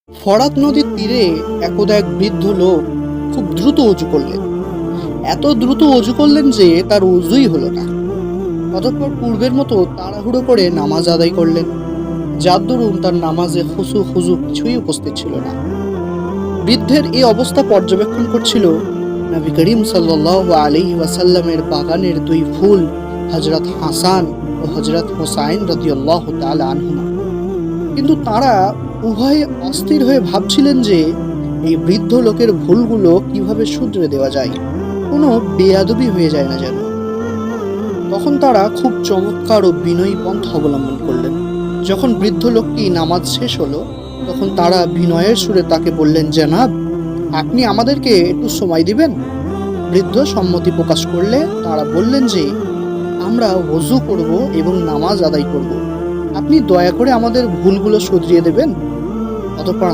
ফরাত নদীর তীরে একদা এক বৃদ্ধ লোক খুব দ্রুত অজু করলেন। এত দ্রুত অজু করলেন যে তার অজুই হলো না। অতঃপর পূর্বের মতো তাড়াহুড়ো করে নামাজ আদায় করলেন, যার দরুন তার নামাজে খুশু খুজু কিছুই উপস্থিত ছিল না। বৃদ্ধের এই অবস্থা পর্যবেক্ষণ করছিল নবী করিম সাল্লাল্লাহু আলাইহি ওয়াসাল্লামের বাগানের দুই ফুল, হযরত হাসান ও হযরত হোসাইন রাদিয়াল্লাহু তাআলা আনহুমা। কিন্তু তারা উভয়ে অস্থির হয়ে ভাবছিলেন যে এই বৃদ্ধ লোকের ভুলগুলো কিভাবে শুধরে দেওয়া যায়, কোনো বেয়াদবি হয়ে যায় না যেন। তখন তারা খুব চমৎকার ও বিনয়ী পন্থা অবলম্বন করলেন। যখন বৃদ্ধ লোকটি নামাজ শেষ হলো, তখন তারা বিনয়ের সুরে তাকে বললেন, জনাব, আপনি আমাদেরকে একটু সময় দিবেন? বৃদ্ধ সম্মতি প্রকাশ করলে তারা বললেন যে আমরা ওযু করব এবং নামাজ আদায় করব, আপনি দয়া করে আমাদের ভুলগুলো শুধরিয়ে দেবেন। অতঃপর